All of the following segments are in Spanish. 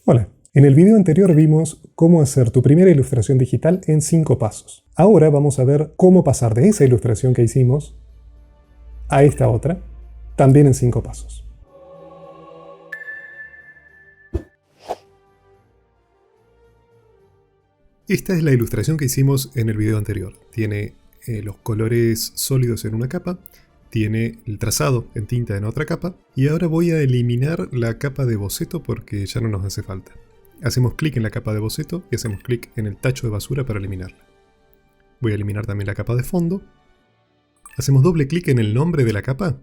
Hola, en el video anterior vimos cómo hacer tu primera ilustración digital en 5 pasos. Ahora vamos a ver cómo pasar de esa ilustración que hicimos a esta otra, también en 5 pasos. Esta es la ilustración que hicimos en el video anterior. Tiene los colores sólidos en una capa, tiene el trazado en tinta en otra capa, y ahora voy a eliminar la capa de boceto porque ya no nos hace falta. Hacemos clic en la capa de boceto y hacemos clic en el tacho de basura para eliminarla. Voy a eliminar también la capa de fondo. Hacemos doble clic en el nombre de la capa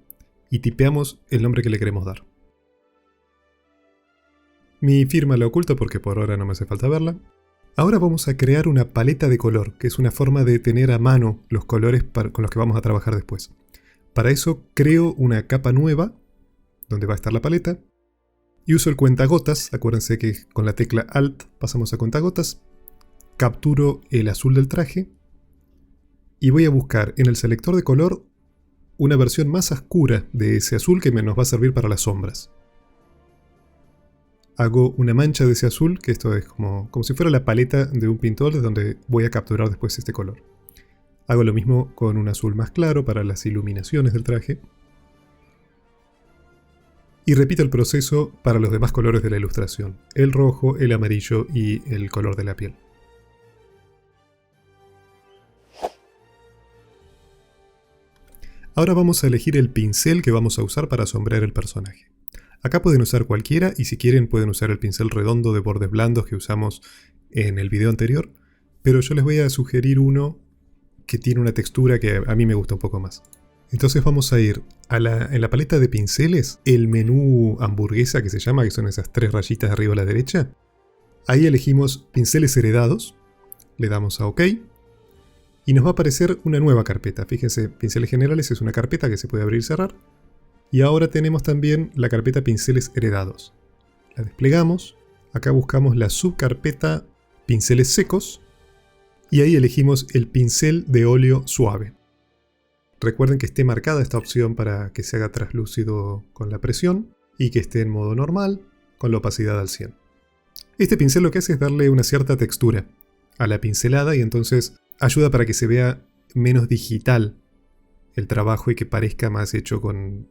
y tipeamos el nombre que le queremos dar. Mi firma la oculto porque por ahora no me hace falta verla. Ahora vamos a crear una paleta de color, que es una forma de tener a mano los colores con los que vamos a trabajar después. Para eso creo una capa nueva, donde va a estar la paleta, y uso el cuentagotas. Acuérdense que con la tecla Alt pasamos a cuentagotas. Capturo el azul del traje, y voy a buscar en el selector de color una versión más oscura de ese azul que nos va a servir para las sombras. Hago una mancha de ese azul, que esto es como si fuera la paleta de un pintor de donde voy a capturar después este color. Hago lo mismo con un azul más claro para las iluminaciones del traje. Y repito el proceso para los demás colores de la ilustración: el rojo, el amarillo y el color de la piel. Ahora vamos a elegir el pincel que vamos a usar para sombrear el personaje. Acá pueden usar cualquiera, y si quieren pueden usar el pincel redondo de bordes blandos que usamos en el video anterior, pero yo les voy a sugerir uno que tiene una textura que a mí me gusta un poco más. Entonces vamos a ir en la paleta de pinceles, el menú hamburguesa que se llama, que son esas 3 rayitas de arriba a la derecha. Ahí elegimos pinceles heredados, le damos a OK, y nos va a aparecer una nueva carpeta. Fíjense, pinceles generales es una carpeta que se puede abrir y cerrar. Y ahora tenemos también la carpeta pinceles heredados. La desplegamos, acá buscamos la subcarpeta pinceles secos, y ahí elegimos el pincel de óleo suave. Recuerden que esté marcada esta opción para que se haga translúcido con la presión, y que esté en modo normal, con la opacidad al 100. Este pincel lo que hace es darle una cierta textura a la pincelada, y entonces ayuda para que se vea menos digital el trabajo y que parezca más hecho con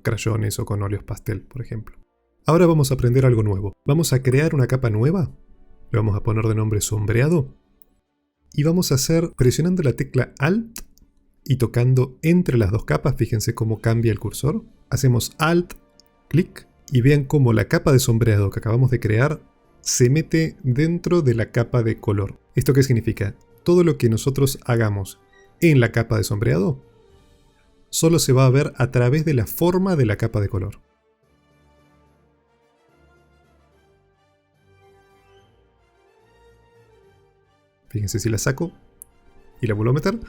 crayones o con óleos pastel, por ejemplo. Ahora vamos a aprender algo nuevo. Vamos a crear una capa nueva, le vamos a poner de nombre sombreado, y vamos a hacer presionando la tecla Alt y tocando entre las dos capas. Fíjense cómo cambia el cursor. Hacemos Alt, clic, y vean cómo la capa de sombreado que acabamos de crear se mete dentro de la capa de color. ¿Esto qué significa? Todo lo que nosotros hagamos en la capa de sombreado solo se va a ver a través de la forma de la capa de color. Fíjense si la saco y la vuelvo a meter.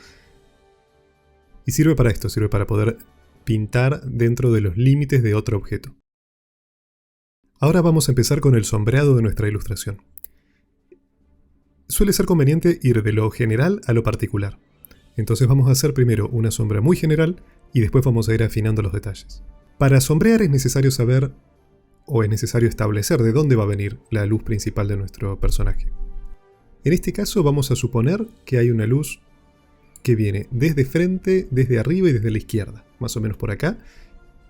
Y sirve para esto, sirve para poder pintar dentro de los límites de otro objeto. Ahora vamos a empezar con el sombreado de nuestra ilustración. Suele ser conveniente ir de lo general a lo particular. Entonces vamos a hacer primero una sombra muy general y después vamos a ir afinando los detalles. Para sombrear es necesario saber, o es necesario establecer, de dónde va a venir la luz principal de nuestro personaje. En este caso vamos a suponer que hay una luz que viene desde frente, desde arriba y desde la izquierda, más o menos por acá,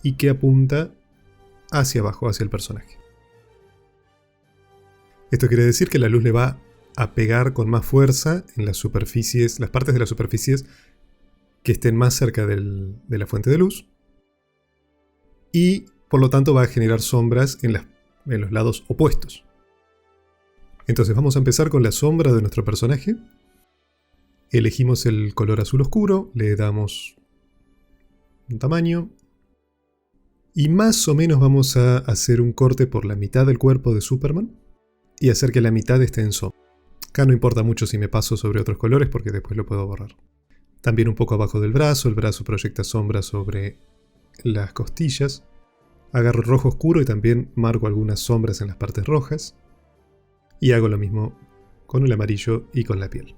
y que apunta hacia abajo, hacia el personaje. Esto quiere decir que la luz le va a pegar con más fuerza en las superficies, las partes de las superficies que estén más cerca de la fuente de luz, y por lo tanto va a generar sombras en los lados opuestos. Entonces vamos a empezar con la sombra de nuestro personaje. Elegimos el color azul oscuro, le damos un tamaño, y más o menos vamos a hacer un corte por la mitad del cuerpo de Superman y hacer que la mitad esté en sombra. Acá no importa mucho si me paso sobre otros colores porque después lo puedo borrar. También un poco abajo del brazo, el brazo proyecta sombra sobre las costillas. Agarro el rojo oscuro y también marco algunas sombras en las partes rojas. Y hago lo mismo con el amarillo y con la piel.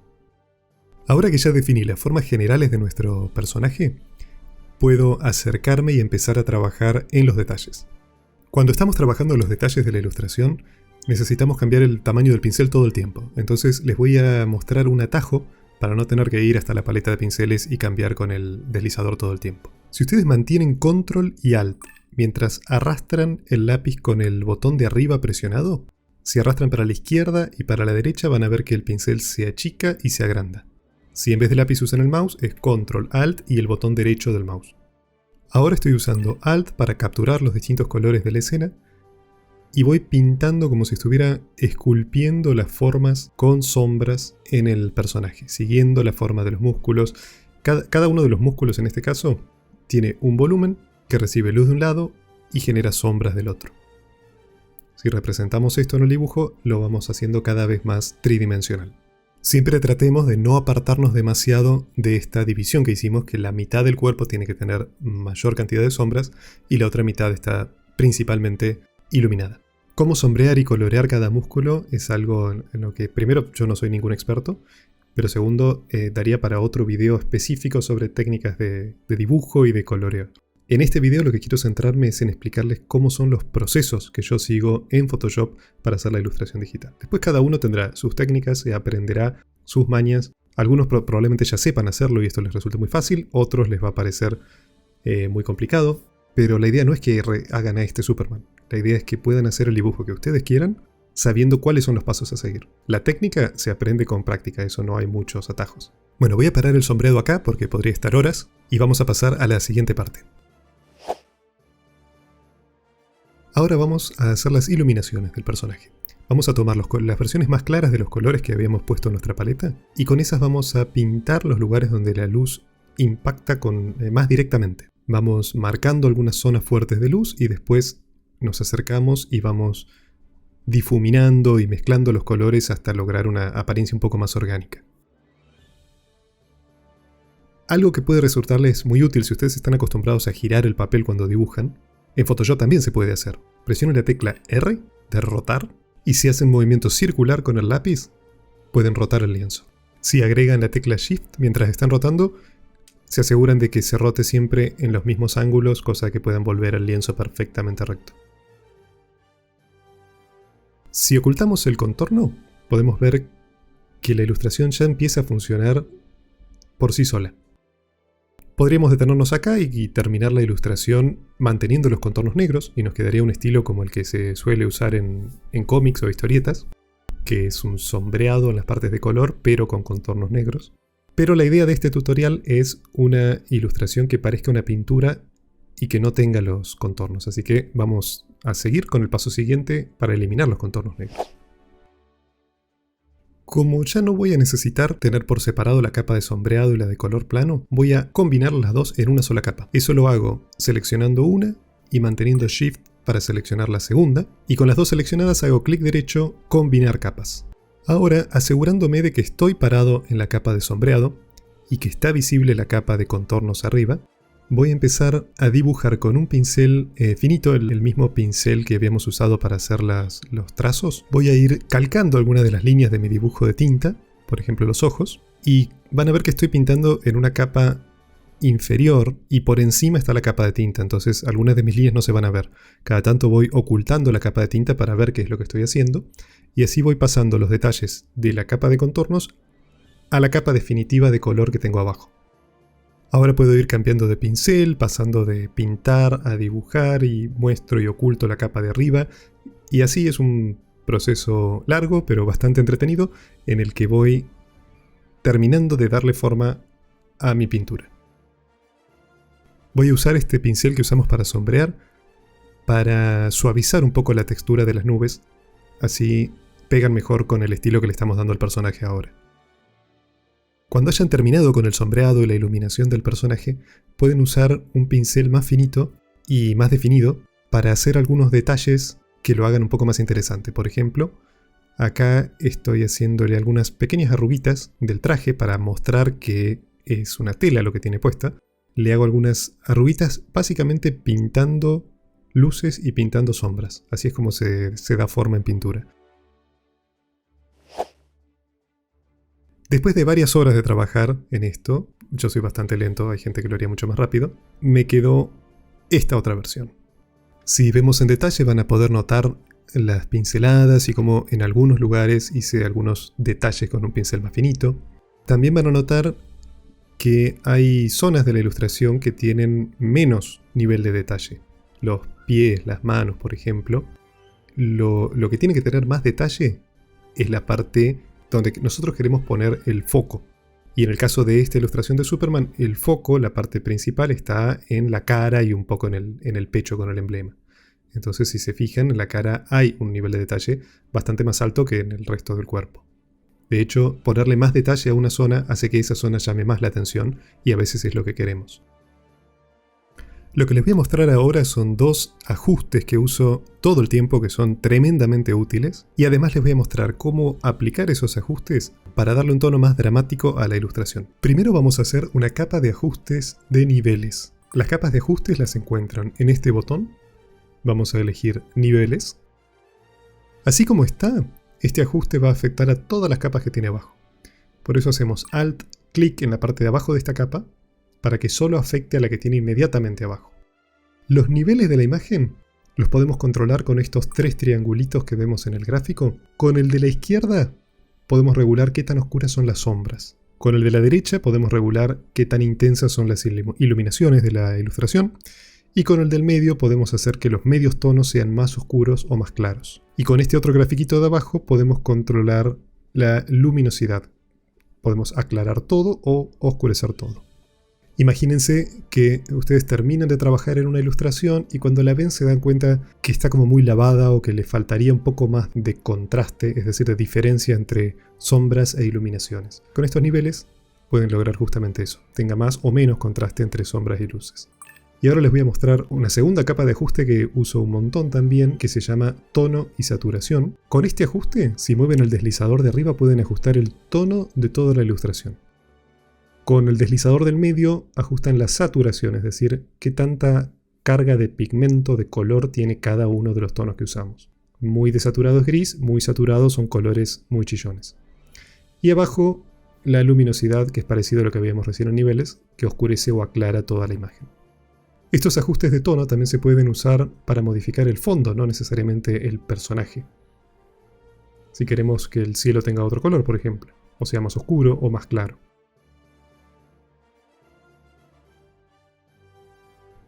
Ahora que ya definí las formas generales de nuestro personaje, puedo acercarme y empezar a trabajar en los detalles. Cuando estamos trabajando en los detalles de la ilustración, necesitamos cambiar el tamaño del pincel todo el tiempo. Entonces les voy a mostrar un atajo para no tener que ir hasta la paleta de pinceles y cambiar con el deslizador todo el tiempo. Si ustedes mantienen Control y Alt mientras arrastran el lápiz con el botón de arriba presionado, si arrastran para la izquierda y para la derecha van a ver que el pincel se achica y se agranda. Si en vez de lápiz usan el mouse, es Control, Alt y el botón derecho del mouse. Ahora estoy usando Alt para capturar los distintos colores de la escena y voy pintando como si estuviera esculpiendo las formas con sombras en el personaje, siguiendo la forma de los músculos. Cada uno de los músculos en este caso tiene un volumen que recibe luz de un lado y genera sombras del otro. Si representamos esto en el dibujo, lo vamos haciendo cada vez más tridimensional. Siempre tratemos de no apartarnos demasiado de esta división que hicimos, que la mitad del cuerpo tiene que tener mayor cantidad de sombras y la otra mitad está principalmente iluminada. Cómo sombrear y colorear cada músculo es algo en lo que primero yo no soy ningún experto, pero segundo daría para otro video específico sobre técnicas de dibujo y de coloreo. En este video lo que quiero centrarme es en explicarles cómo son los procesos que yo sigo en Photoshop para hacer la ilustración digital. Después cada uno tendrá sus técnicas y aprenderá sus mañas. Algunos probablemente ya sepan hacerlo y esto les resulte muy fácil, otros les va a parecer muy complicado, pero la idea no es que hagan a este Superman. La idea es que puedan hacer el dibujo que ustedes quieran sabiendo cuáles son los pasos a seguir. La técnica se aprende con práctica, eso no hay muchos atajos. Bueno, voy a parar el sombreado acá porque podría estar horas y vamos a pasar a la siguiente parte. Ahora vamos a hacer las iluminaciones del personaje. Vamos a tomar las versiones más claras de los colores que habíamos puesto en nuestra paleta y con esas vamos a pintar los lugares donde la luz impacta más directamente. Vamos marcando algunas zonas fuertes de luz y después nos acercamos y vamos difuminando y mezclando los colores hasta lograr una apariencia un poco más orgánica. Algo que puede resultarles muy útil si ustedes están acostumbrados a girar el papel cuando dibujan, en Photoshop también se puede hacer. Presionen la tecla R de rotar y si hacen movimiento circular con el lápiz, pueden rotar el lienzo. Si agregan la tecla Shift mientras están rotando, se aseguran de que se rote siempre en los mismos ángulos, cosa que puedan volver el lienzo perfectamente recto. Si ocultamos el contorno, podemos ver que la ilustración ya empieza a funcionar por sí sola. Podríamos detenernos acá y terminar la ilustración manteniendo los contornos negros y nos quedaría un estilo como el que se suele usar en cómics o historietas, que es un sombreado en las partes de color pero con contornos negros. Pero la idea de este tutorial es una ilustración que parezca una pintura y que no tenga los contornos, así que vamos a seguir con el paso siguiente para eliminar los contornos negros. Como ya no voy a necesitar tener por separado la capa de sombreado y la de color plano, voy a combinar las dos en una sola capa. Eso lo hago seleccionando una y manteniendo Shift para seleccionar la segunda, y con las dos seleccionadas hago clic derecho, combinar capas. Ahora, asegurándome de que estoy parado en la capa de sombreado y que está visible la capa de contornos arriba, voy a empezar a dibujar con un pincel finito, el mismo pincel que habíamos usado para hacer los trazos. Voy a ir calcando algunas de las líneas de mi dibujo de tinta, por ejemplo los ojos, y van a ver que estoy pintando en una capa inferior y por encima está la capa de tinta, entonces algunas de mis líneas no se van a ver. Cada tanto voy ocultando la capa de tinta para ver qué es lo que estoy haciendo, y así voy pasando los detalles de la capa de contornos a la capa definitiva de color que tengo abajo. Ahora puedo ir cambiando de pincel, pasando de pintar a dibujar y muestro y oculto la capa de arriba. Y así es un proceso largo pero bastante entretenido en el que voy terminando de darle forma a mi pintura. Voy a usar este pincel que usamos para sombrear para suavizar un poco la textura de las nubes. Así pegan mejor con el estilo que le estamos dando al personaje ahora. Cuando hayan terminado con el sombreado y la iluminación del personaje, pueden usar un pincel más finito y más definido para hacer algunos detalles que lo hagan un poco más interesante. Por ejemplo, acá estoy haciéndole algunas pequeñas arruguitas del traje para mostrar que es una tela lo que tiene puesta. Le hago algunas arruguitas básicamente pintando luces y pintando sombras. Así es como se da forma en pintura. Después de varias horas de trabajar en esto, yo soy bastante lento, hay gente que lo haría mucho más rápido, me quedó esta otra versión. Si vemos en detalle van a poder notar las pinceladas y cómo en algunos lugares hice algunos detalles con un pincel más finito. También van a notar que hay zonas de la ilustración que tienen menos nivel de detalle. Los pies, las manos, por ejemplo. Lo que tiene que tener más detalle es la parte donde nosotros queremos poner el foco. Y en el caso de esta ilustración de Superman, el foco, la parte principal, está en la cara y un poco en el pecho con el emblema. Entonces, si se fijan, en la cara hay un nivel de detalle bastante más alto que en el resto del cuerpo. De hecho, ponerle más detalle a una zona hace que esa zona llame más la atención y a veces es lo que queremos. Lo que les voy a mostrar ahora son dos ajustes que uso todo el tiempo que son tremendamente útiles y además les voy a mostrar cómo aplicar esos ajustes para darle un tono más dramático a la ilustración. Primero vamos a hacer una capa de ajustes de niveles. Las capas de ajustes las encuentran en este botón. Vamos a elegir niveles. Así como está, este ajuste va a afectar a todas las capas que tiene abajo. Por eso hacemos Alt, clic en la parte de abajo de esta capa para que solo afecte a la que tiene inmediatamente abajo. Los niveles de la imagen los podemos controlar con estos tres triangulitos que vemos en el gráfico. Con el de la izquierda podemos regular qué tan oscuras son las sombras. Con el de la derecha podemos regular qué tan intensas son las iluminaciones de la ilustración. Y con el del medio podemos hacer que los medios tonos sean más oscuros o más claros. Y con este otro grafiquito de abajo podemos controlar la luminosidad. Podemos aclarar todo o oscurecer todo. Imagínense que ustedes terminan de trabajar en una ilustración y cuando la ven se dan cuenta que está como muy lavada o que le faltaría un poco más de contraste, es decir, de diferencia entre sombras e iluminaciones. Con estos niveles pueden lograr justamente eso, tenga más o menos contraste entre sombras y luces. Y ahora les voy a mostrar una segunda capa de ajuste que uso un montón también, que se llama tono y saturación. Con este ajuste, si mueven el deslizador de arriba pueden ajustar el tono de toda la ilustración. Con el deslizador del medio ajustan la saturación, es decir, qué tanta carga de pigmento, de color tiene cada uno de los tonos que usamos. Muy desaturado es gris, muy saturado son colores muy chillones. Y abajo la luminosidad, que es parecido a lo que habíamos recién en niveles, que oscurece o aclara toda la imagen. Estos ajustes de tono también se pueden usar para modificar el fondo, no necesariamente el personaje. Si queremos que el cielo tenga otro color, por ejemplo, o sea más oscuro o más claro.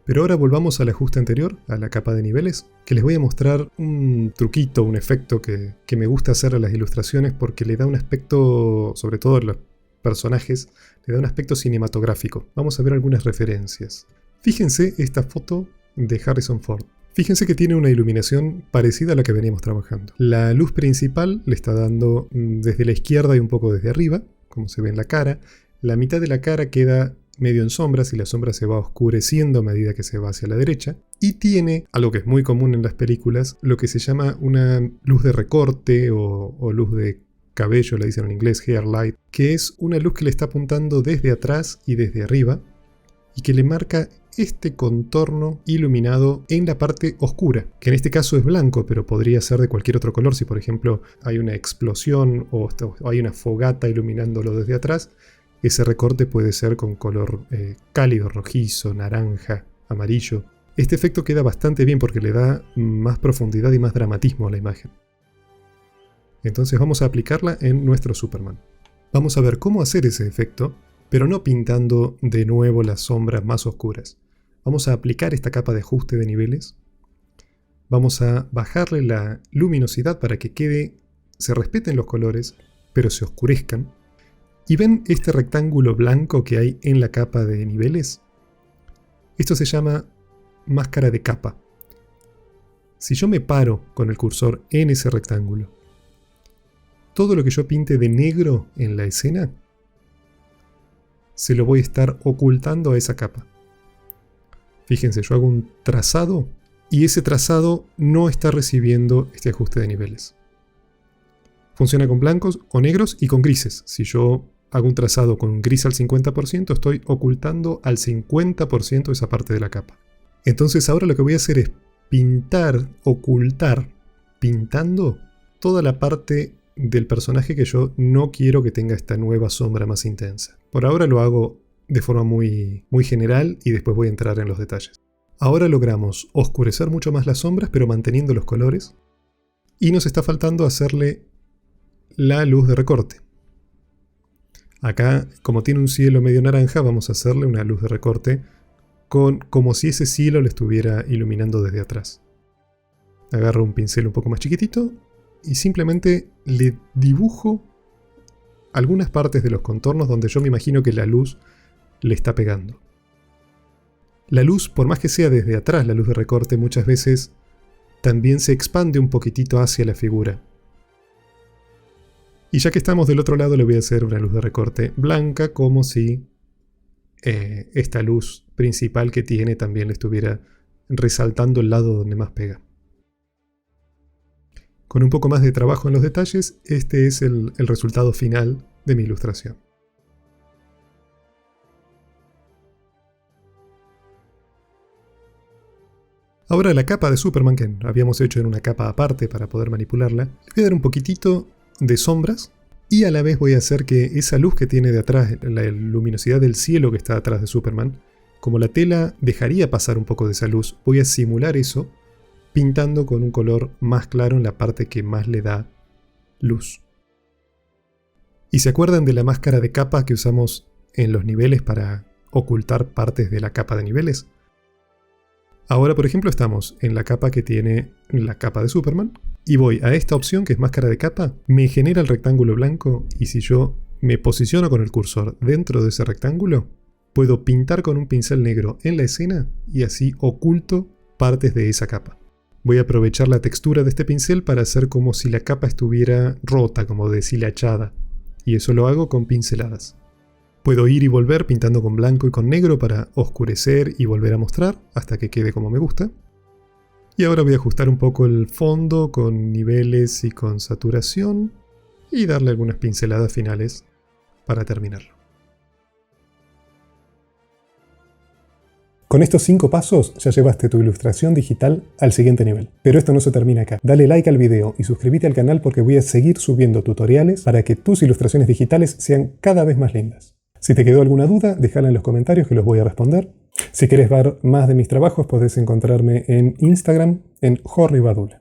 Pero ahora volvamos al ajuste anterior, a la capa de niveles, que les voy a mostrar un truquito, un efecto que me gusta hacer a las ilustraciones porque le da un aspecto, sobre todo a los personajes, le da un aspecto cinematográfico. Vamos a ver algunas referencias. Fíjense esta foto de Harrison Ford. Fíjense que tiene una iluminación parecida a la que veníamos trabajando. La luz principal le está dando desde la izquierda y un poco desde arriba, como se ve en la cara. La mitad de la cara queda medio en sombras y la sombra se va oscureciendo a medida que se va hacia la derecha. Y tiene, algo que es muy común en las películas, lo que se llama una luz de recorte o luz de cabello, le dicen en inglés, hair light, que es una luz que le está apuntando desde atrás y desde arriba y que le marca este contorno iluminado en la parte oscura, que en este caso es blanco, pero podría ser de cualquier otro color. Si por ejemplo hay una explosión o hay una fogata iluminándolo desde atrás, ese recorte puede ser con color cálido, rojizo, naranja, amarillo. Este efecto queda bastante bien porque le da más profundidad y más dramatismo a la imagen. Entonces vamos a aplicarla en nuestro Superman. Vamos a ver cómo hacer ese efecto, pero no pintando de nuevo las sombras más oscuras. Vamos a aplicar esta capa de ajuste de niveles. Vamos a bajarle la luminosidad para que se respeten los colores, pero se oscurezcan. ¿Y ven este rectángulo blanco que hay en la capa de niveles? Esto se llama máscara de capa. Si yo me paro con el cursor en ese rectángulo, todo lo que yo pinte de negro en la escena, se lo voy a estar ocultando a esa capa. Fíjense, yo hago un trazado y ese trazado no está recibiendo este ajuste de niveles. Funciona con blancos o negros y con grises. Si yo hago un trazado con gris al 50%, estoy ocultando al 50% esa parte de la capa. Entonces ahora lo que voy a hacer es ocultar, pintando toda la parte del personaje que yo no quiero que tenga esta nueva sombra más intensa. Por ahora lo hago de forma muy general y después voy a entrar en los detalles. Ahora logramos oscurecer mucho más las sombras pero manteniendo los colores. Y nos está faltando hacerle la luz de recorte. Acá, como tiene un cielo medio naranja, vamos a hacerle una luz de recorte como si ese cielo le estuviera iluminando desde atrás. Agarro un pincel un poco más chiquitito y simplemente le dibujo algunas partes de los contornos donde yo me imagino que la luz le está pegando. La luz, por más que sea desde atrás la luz de recorte, muchas veces también se expande un poquitito hacia la figura. Y ya que estamos del otro lado, le voy a hacer una luz de recorte blanca, como si esta luz principal que tiene también le estuviera resaltando el lado donde más pega. Con un poco más de trabajo en los detalles, este es el resultado final de mi ilustración. Ahora la capa de Superman, que habíamos hecho en una capa aparte para poder manipularla, le voy a dar un poquitito de sombras y a la vez voy a hacer que esa luz que tiene de atrás, la luminosidad del cielo que está atrás de Superman, como la tela dejaría pasar un poco de esa luz, voy a simular eso pintando con un color más claro en la parte que más le da luz. ¿Y se acuerdan de la máscara de capa que usamos en los niveles para ocultar partes de la capa de niveles? Ahora, por ejemplo, estamos en la capa que tiene la capa de Superman y voy a esta opción que es máscara de capa, me genera el rectángulo blanco y si yo me posiciono con el cursor dentro de ese rectángulo, puedo pintar con un pincel negro en la escena y así oculto partes de esa capa. Voy a aprovechar la textura de este pincel para hacer como si la capa estuviera rota, como deshilachada, y eso lo hago con pinceladas. Puedo ir y volver pintando con blanco y con negro para oscurecer y volver a mostrar hasta que quede como me gusta. Y ahora voy a ajustar un poco el fondo con niveles y con saturación y darle algunas pinceladas finales para terminarlo. Con estos 5 pasos ya llevaste tu ilustración digital al siguiente nivel. Pero esto no se termina acá. Dale like al video y suscríbete al canal porque voy a seguir subiendo tutoriales para que tus ilustraciones digitales sean cada vez más lindas. Si te quedó alguna duda, déjala en los comentarios que los voy a responder. Si querés ver más de mis trabajos, podés encontrarme en Instagram en Jorri Badula.